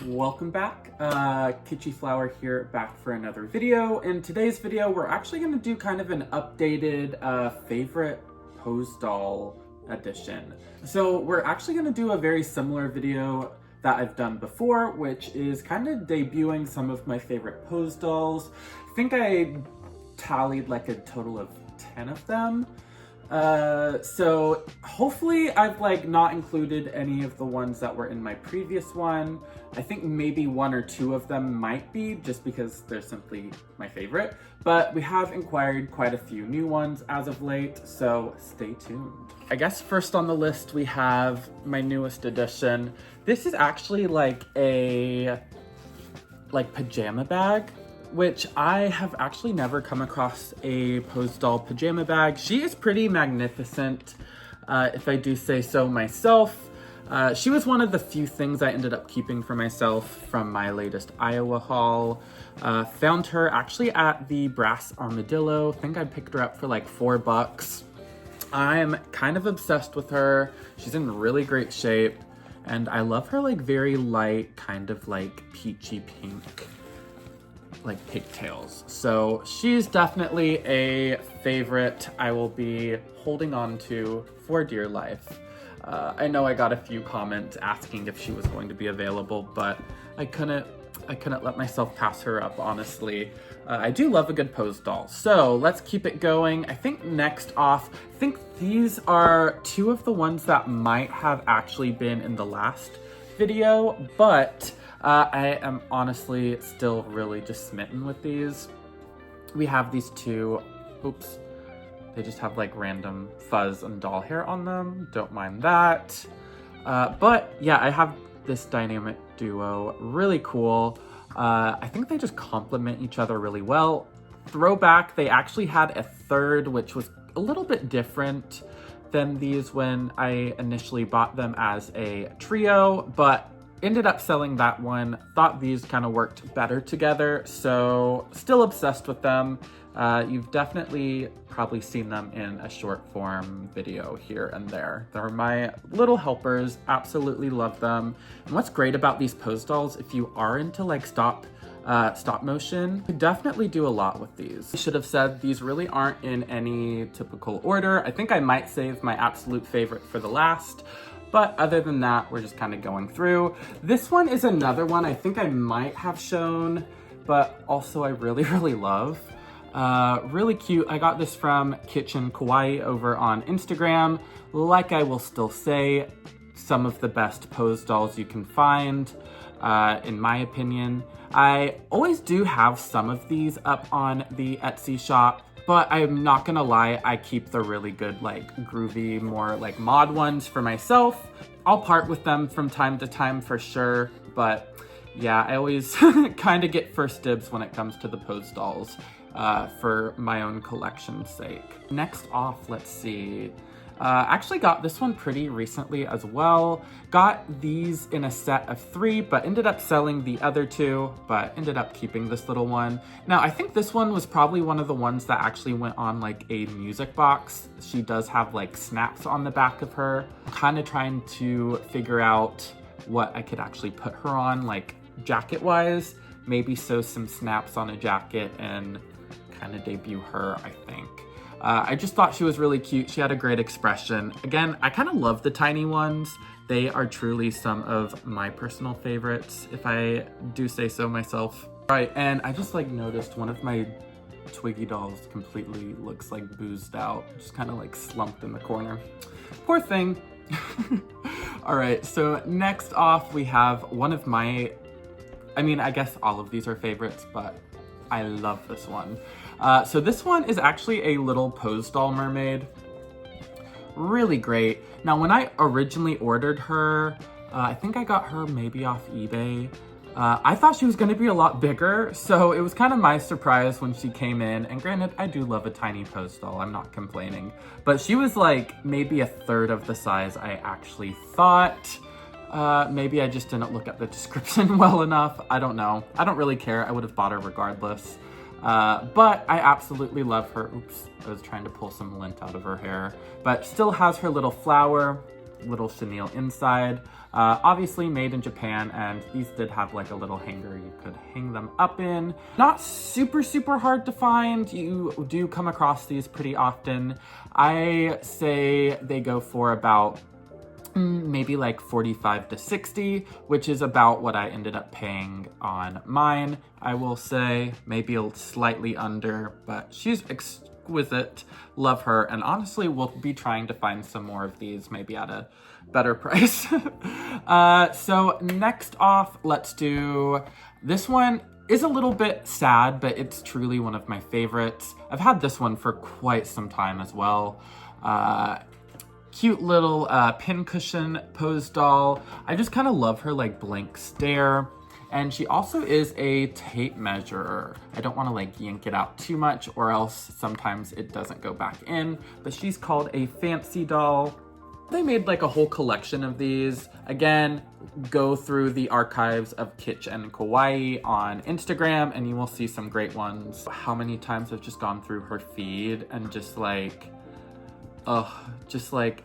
Welcome back. Kitschy Flower here, back for another video. In today's video, we're actually going to do kind of an updated favorite pose doll edition. So we're actually going to do a very similar video that I've done before, which is kind of debuting some of my favorite pose dolls. I think I tallied like a total of 10 of them. So hopefully I've not included any of the ones that were in my previous one. I think maybe one or two of them might be, just because they're simply my favorite, but we have inquired quite a few new ones as of late, so stay tuned. I guess first on the list we have my newest addition. This is actually like a pajama bag, which I have actually never come across a pose doll pajama bag. She is pretty magnificent, if I do say so myself. She was one of the few things I ended up keeping for myself from my latest Iowa haul. Found her actually at the Brass Armadillo. I think I picked her up for like $4. I'm kind of obsessed with her. She's in really great shape, and I love her very light, kind of peachy pink, pigtails. So she's definitely a favorite I will be holding on to for dear life. I know I got a few comments asking if she was going to be available, but I couldn't let myself pass her up, honestly. I do love a good pose doll. So let's keep it going. I think next off, I think these are two of the ones that might have actually been in the last video, but I am honestly still really just smitten with these. We have these two, oops, they just have random fuzz and doll hair on them. Don't mind that. But yeah, I have this dynamic duo, really cool. I think they just complement each other really well. Throwback, they actually had a third, which was a little bit different than these when I initially bought them as a trio, but ended up selling that one. Thought these kind of worked better together, so still obsessed with them. You've definitely probably seen them in a short form video here and there. They're my little helpers, absolutely love them. And what's great about these pose dolls, if you are into stop motion, you definitely do a lot with these. I should have said these really aren't in any typical order. I think I might save my absolute favorite for the last. But other than that, we're just kind of going through. This one is another one I think I might have shown, but also I really, really love. Really cute. I got this from Kitsch and Kawaii over on Instagram. Like I will still say, some of the best pose dolls you can find, in my opinion. I always do have some of these up on the Etsy shop, but I'm not gonna lie, I keep the really good, groovy, more mod ones for myself. I'll part with them from time to time for sure, but yeah, I always kind of get first dibs when it comes to the pose dolls, for my own collection's sake. Next off, let's see. Actually got this one pretty recently as well. Got these in a set of 3, but ended up selling the other 2, but ended up keeping this little one. Now, I think this one was probably one of the ones that actually went on a music box. She does have snaps on the back of her. I'm kind of trying to figure out what I could actually put her on, jacket wise. Maybe sew some snaps on a jacket and kind of debut her, I think. I just thought she was really cute. She had a great expression. Again, I kind of love the tiny ones. They are truly some of my personal favorites, if I do say so myself. All right, and I just noticed one of my Twiggy dolls completely looks boozed out, just kind of slumped in the corner. Poor thing. All right, so next off we have one of my, I guess all of these are favorites, but I love this one. So this one is actually a little pose doll mermaid. Really great. Now, when I originally ordered her, I think I got her maybe off eBay. I thought she was gonna be a lot bigger, so it was kind of my surprise when she came in. And granted, I do love a tiny pose doll, I'm not complaining. But she was maybe a third of the size I actually thought. Maybe I just didn't look at the description well enough. I don't know. I don't really care. I would have bought her regardless. But I absolutely love her. Oops, I was trying to pull some lint out of her hair. But still has her little flower. little chenille inside. Obviously made in Japan, and these did have like a little hanger you could hang them up in. Not super, super hard to find. You do come across these pretty often. I say they go for about maybe like 45 to 60, which is about what I ended up paying on mine. I will say maybe slightly under, but she's exquisite. Love her, and honestly we'll be trying to find some more of these maybe at a better price. So next off, let's do this one. Is a little bit sad, but it's truly one of my favorites. I've had this one for quite some time as well. Cute little pincushion pose doll. I just kind of love her like blank stare. And she also is a tape measure. I don't want to like yank it out too much or else sometimes it doesn't go back in, but she's called a fancy doll. They made like a whole collection of these. Again, go through the archives of Kitsch and Kawaii on Instagram and you will see some great ones. How many times I've just gone through her feed and just like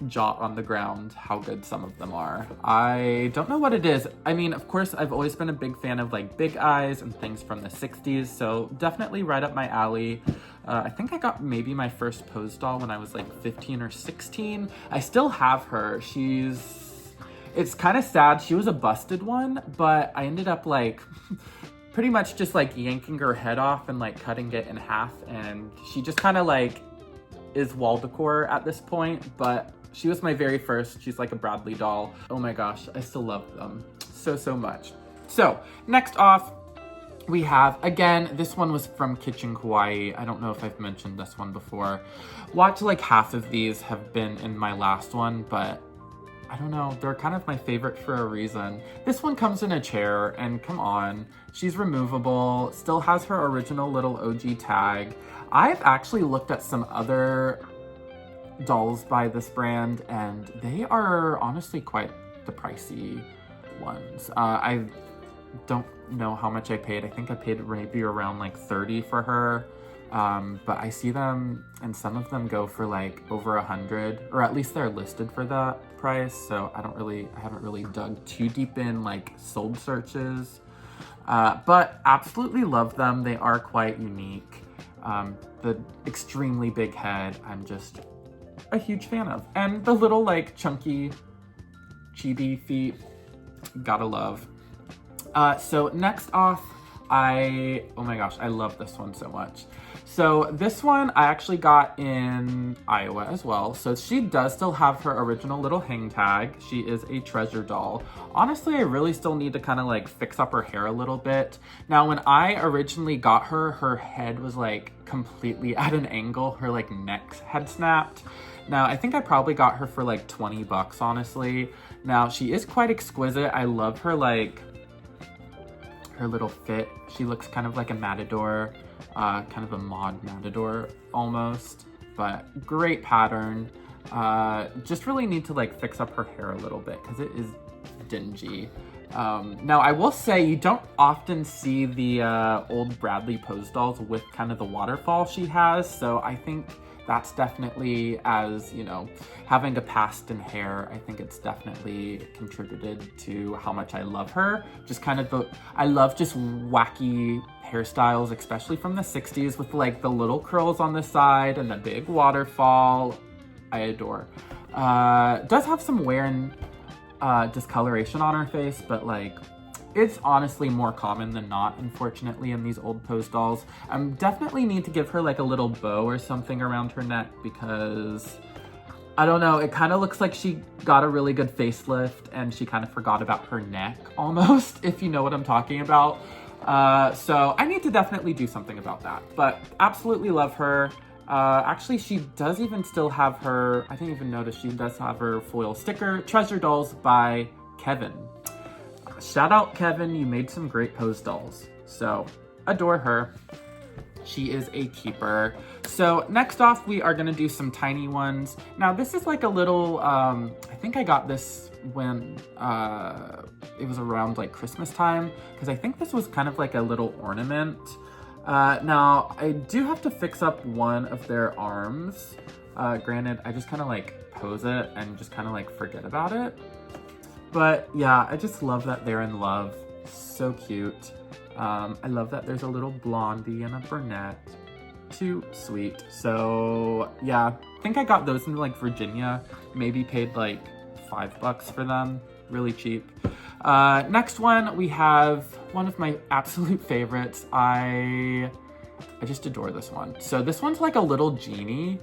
jot on the ground how good some of them are. I don't know what it is. I mean, of course, I've always been a big fan of like big eyes and things from the 60s, so definitely right up my alley. I think I got maybe my first pose doll when I was like 15 or 16. I still have her. It's kind of sad. She was a busted one, but I ended up like pretty much just like yanking her head off and like cutting it in half, and she just kind of like is wall decor at this point, but she was my very first. She's like a Bradley doll. Oh my gosh, I still love them so much. So next off, we have, again, this one was from Kitsch and Kawaii. I don't know if I've mentioned this one before. Watch like half of these have been in my last one, but I don't know, they're kind of my favorite for a reason. This one comes in a chair, and come on, she's removable, still has her original little OG tag. I've actually looked at some other dolls by this brand, and they are honestly quite the pricey ones. I don't know how much I paid. I think I paid maybe around like 30 for her. But I see them, and some of them go for like over 100, or at least they're listed for that price. So I haven't really dug too deep in like sold searches, but absolutely love them. They are quite unique. The extremely big head, I'm just a huge fan of. And the little like chunky chibi feet, gotta love. So next off, oh my gosh, I love this one so much. So this one I actually got in Iowa as well. So she does still have her original little hang tag. She is a treasure doll. Honestly, I really still need to kind of like fix up her hair a little bit. Now, when I originally got her, her head was like completely at an angle. Her like neck had snapped. Now, I think I probably got her for like 20 bucks, honestly. Now, she is quite exquisite. I love her like her little fit. She looks kind of like a matador, kind of a mod matador almost, but great pattern. Just really need to like fix up her hair a little bit because it is dingy. Now I will say you don't often see the old Bradley pose dolls with kind of the waterfall she has, so I think that's definitely, as you know, having a past in hair, I think it's definitely contributed to how much I love her. Just kind of I love just wacky hairstyles, especially from the 60s with like the little curls on the side and the big waterfall. I adore. Does have some wear and discoloration on her face, but like it's honestly more common than not, unfortunately, in these old pose dolls. Definitely need to give her like a little bow or something around her neck because, I don't know, it kind of looks like she got a really good facelift and she kind of forgot about her neck almost, if you know what I'm talking about. So I need to definitely do something about that, but absolutely love her. Actually, she does even still have her, I didn't even notice, she does have her foil sticker, Treasure Dolls by Kevin. Shout out Kevin, you made some great pose dolls. So adore her. She is a keeper. So next off, we are gonna do some tiny ones. Now this is like a little, I think I got this when it was around like Christmas time, because I think this was kind of like a little ornament. Now I do have to fix up one of their arms. Granted, I just kind of like pose it and just kind of like forget about it. But yeah, I just love that they're in love. So cute. I love that there's a little blondie and a brunette. Too sweet. So yeah, I think I got those in like Virginia. Maybe paid like $5 for them. Really cheap. Next one, we have one of my absolute favorites. I just adore this one. So this one's like a little genie.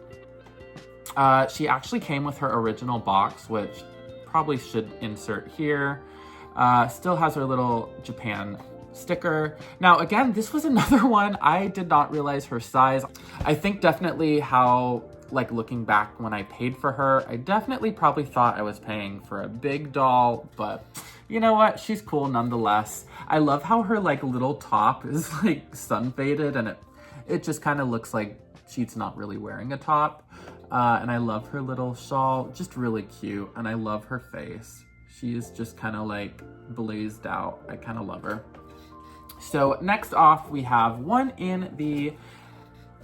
She actually came with her original box, which probably should insert here. Still has her little Japan sticker. Now again, this was another one. I did not realize her size. I think definitely how, like looking back when I paid for her, I definitely probably thought I was paying for a big doll, but you know what? She's cool nonetheless. I love how her like little top is like sun faded and it just kind of looks like she's not really wearing a top. And I love her little shawl, just really cute. And I love her face. She is just kind of like blazed out. I kind of love her. So next off, we have one in the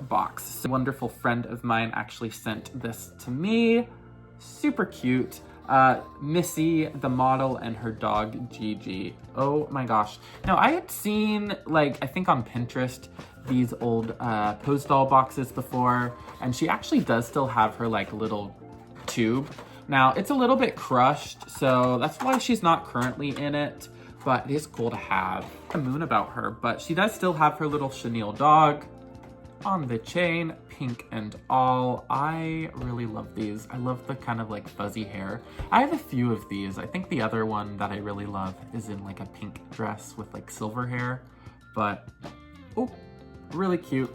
box. A wonderful friend of mine actually sent this to me. Super cute. Missy, the model, and her dog, Gigi. Oh my gosh. Now, I had seen, like, I think on Pinterest, these old pose doll boxes before, and she actually does still have her, like, little tube. Now, it's a little bit crushed, so that's why she's not currently in it, but it is cool to have. A moon about her, but she does still have her little chenille dog on the chain, pink and all. I really love these. I love the kind of like fuzzy hair. I have a few of these. I think the other one that I really love is in like a pink dress with like silver hair, but oh, really cute.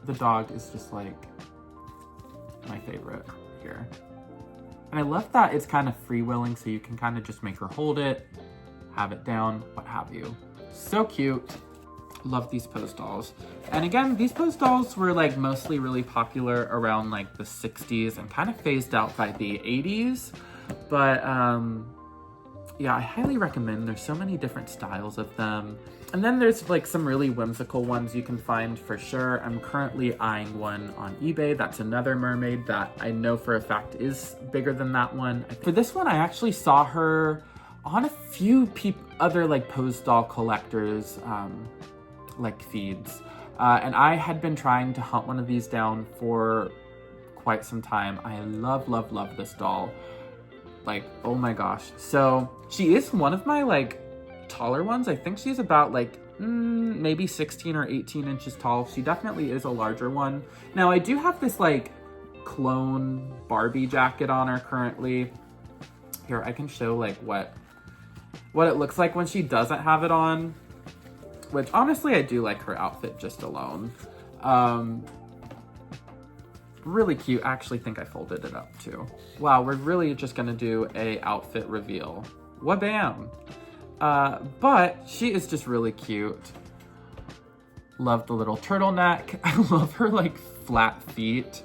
The dog is just like my favorite here. And I love that it's kind of freewheeling, so you can kind of just make her hold it, have it down, what have you. So cute. Love these pose dolls. And again, these pose dolls were like mostly really popular around like the 60s and kind of phased out by the 80s. But yeah, I highly recommend. There's so many different styles of them. And then there's like some really whimsical ones you can find for sure. I'm currently eyeing one on eBay. That's another mermaid that I know for a fact is bigger than that one. For this one, I actually saw her on a few other like pose doll collectors like feeds. And I had been trying to hunt one of these down for quite some time. I love, love, love this doll. Like, oh my gosh. So she is one of my like taller ones. I think she's about like maybe 16 or 18 inches tall. She definitely is a larger one. Now I do have this like clone Barbie jacket on her currently. Here, I can show like what it looks like when she doesn't have it on. Which honestly, I do like her outfit just alone. Really cute. I actually think I folded it up too. Wow, we're really just gonna do a outfit reveal. Wabam! But she is just really cute. Love the little turtleneck. I love her like flat feet.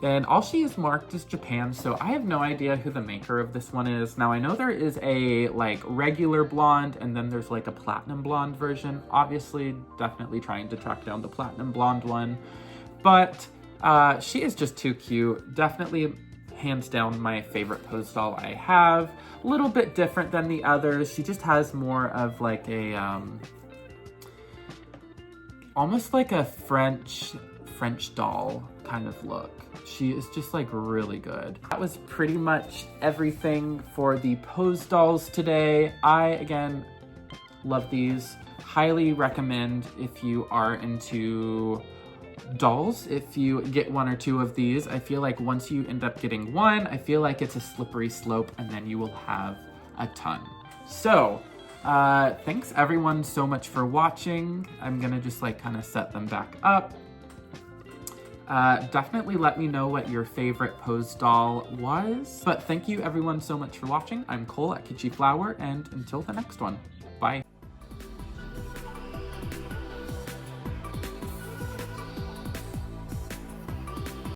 And all she is marked is Japan, so I have no idea who the maker of this one is. Now I know there is a like regular blonde and then there's like a platinum blonde version. Obviously, definitely trying to track down the platinum blonde one. But she is just too cute. Definitely hands down my favorite pose doll I have. A little bit different than the others. She just has more of like a, almost like a French doll kind of look. She is just like really good. That was pretty much everything for the pose dolls today. I, again, love these. Highly recommend if you are into dolls, if you get one or two of these. I feel like once you end up getting one, I feel like it's a slippery slope and then you will have a ton. So, thanks everyone so much for watching. I'm gonna just like kind of set them back up. Definitely let me know what your favorite pose doll was. But thank you everyone so much for watching. I'm Cole at Kitschy Flower, and until the next one.